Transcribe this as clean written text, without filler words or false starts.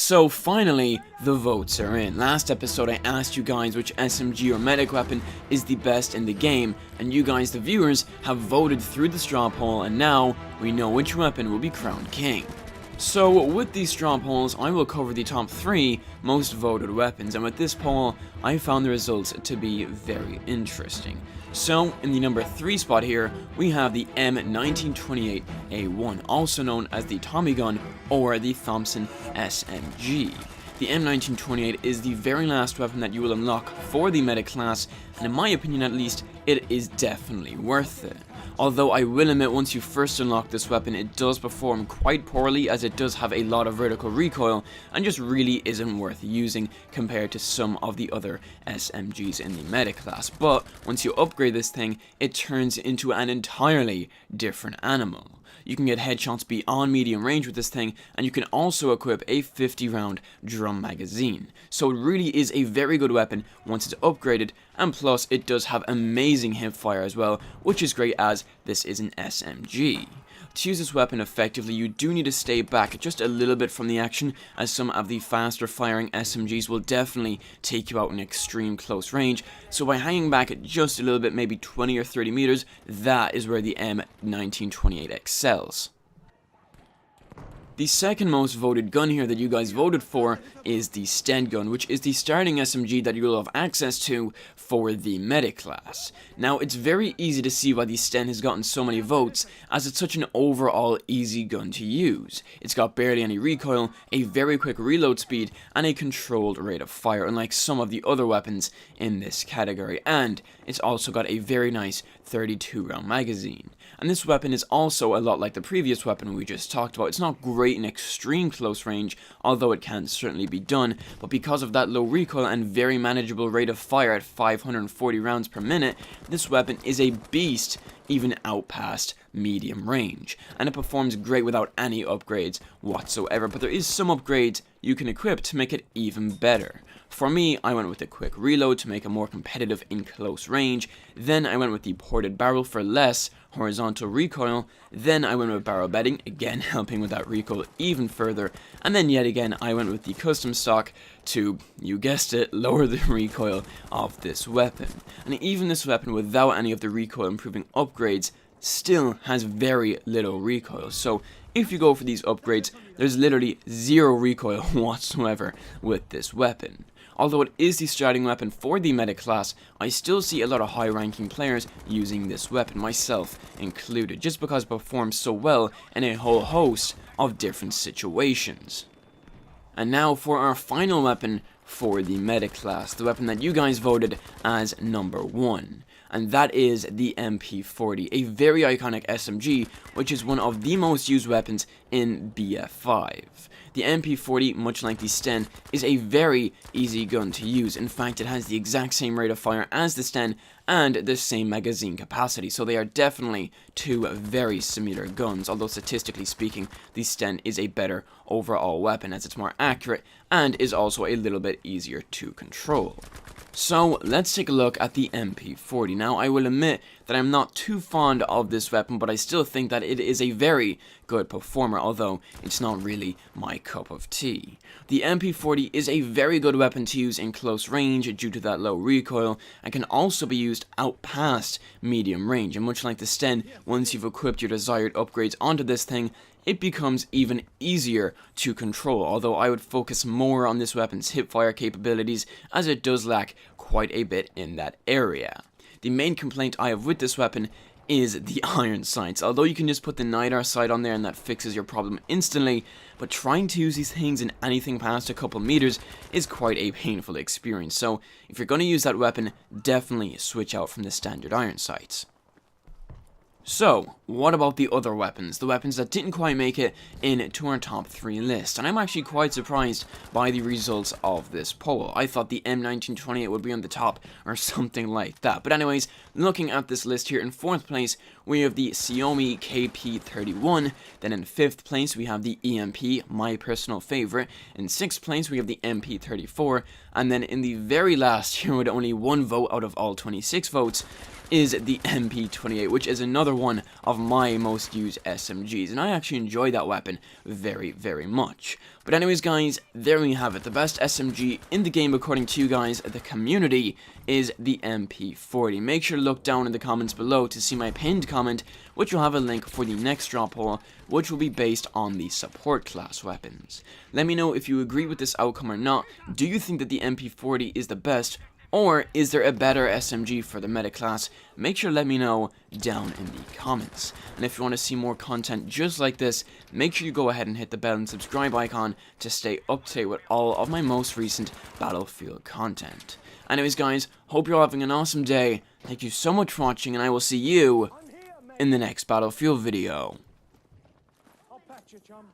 So finally, the votes are in. Last episode I asked you guys which SMG or medic weapon is the best in the game, and you guys, the viewers, have voted through the straw poll, and now we know which weapon will be crowned king. So with these straw polls, I will cover the top 3 most voted weapons, and with this poll, I found the results to be very interesting. So, in the number 3 spot here, we have the M1928A1, also known as the Tommy gun or the Thompson SMG. The M1928 is the very last weapon that you will unlock for the medic class, and in my opinion at least, it is definitely worth it. Although I will admit, once you first unlock this weapon, it does perform quite poorly, as it does have a lot of vertical recoil and just really isn't worth using compared to some of the other SMGs in the medic class. But once you upgrade this thing, it turns into an entirely different animal. You can get headshots beyond medium range with this thing, and you can also equip a 50 round drum magazine. So it really is a very good weapon once it's upgraded, and plus it does have amazing hipfire as well, which is great as this is an SMG. To use this weapon effectively, you do need to stay back just a little bit from the action, as some of the faster firing SMGs will definitely take you out in extreme close range. So by hanging back at just a little bit, maybe 20 or 30 meters, that is where the M1928 excels. The second most voted gun here that you guys voted for is the Sten gun, which is the starting SMG that you will have access to for the medic class. Now, it's very easy to see why the Sten has gotten so many votes, as it's such an overall easy gun to use. It's got barely any recoil, a very quick reload speed, and a controlled rate of fire, unlike some of the other weapons in this category, and it's also got a very nice 32 round magazine. And this weapon is also a lot like the previous weapon we just talked about. It's not great in extreme close range, although it can certainly be done, but because of that low recoil and very manageable rate of fire at 540 rounds per minute, this weapon is a beast even out past medium range, and it performs great without any upgrades whatsoever, but there is some upgrades you can equip to make it even better. For me, I went with a quick reload to make it more competitive in close range, then I went with the ported barrel for less horizontal recoil, then I went with barrel bedding, again helping with that recoil even further, and then yet again I went with the custom stock to, you guessed it, lower the recoil of this weapon. And even this weapon without any of the recoil improving upgrades still has very little recoil, so if you go for these upgrades, there's literally zero recoil whatsoever with this weapon. Although it is the starting weapon for the medic class, I still see a lot of high-ranking players using this weapon, myself included, just because it performs so well in a whole host of different situations. And now for our final weapon for the medic class, the weapon that you guys voted as number 1. And that is the MP40, a very iconic SMG, which is one of the most used weapons in BF5. The MP40, much like the Sten, is a very easy gun to use. In fact, it has the exact same rate of fire as the Sten and the same magazine capacity, so they are definitely two very similar guns, although statistically speaking, the Sten is a better overall weapon as it's more accurate and is also a little bit easier to control. So let's take a look at the MP40. Now, I will admit that I'm not too fond of this weapon, but I still think that it is a very good performer, although it's not really my cup of tea. The MP40 is a very good weapon to use in close range due to that low recoil, and can also be used out past medium range, and much like the Sten, once you've equipped your desired upgrades onto this thing, it becomes even easier to control, although I would focus more on this weapon's hipfire capabilities, as it does lack quite a bit in that area. The main complaint I have with this weapon is the iron sights. Although you can just put the NIDAR sight on there and that fixes your problem instantly, but trying to use these things in anything past a couple meters is quite a painful experience. So if you're going to use that weapon, definitely switch out from the standard iron sights. So, what about the other weapons? The weapons that didn't quite make it into our top 3 list. And I'm actually quite surprised by the results of this poll. I thought the M1928 would be on the top or something like that. But anyways, looking at this list here, in 4th place, we have the Xiaomi KP31. Then in 5th place, we have the EMP, my personal favorite. In 6th place, we have the MP34. And then in the very last here, with only 1 vote out of all 26 votes, is the MP28, which is another one of of my most used SMGs, and I actually enjoy that weapon very, very much. But anyways guys, there we have it. The best SMG in the game according to you guys, the community, is the MP40. Make sure to look down in the comments below to see my pinned comment, which will have a link for the next drop hole, which will be based on the support class weapons. Let me know if you agree with this outcome or not. Do you think that the MP40 is the best, or is there a better SMG for the meta class? Make sure to let me know down in the comments. And if you want to see more content just like this, make sure you go ahead and hit the bell and subscribe icon to stay up to date with all of my most recent Battlefield content. Anyways guys, hope you're all having an awesome day. Thank you so much for watching, and I will see you in the next Battlefield video. I'll patch you, chum.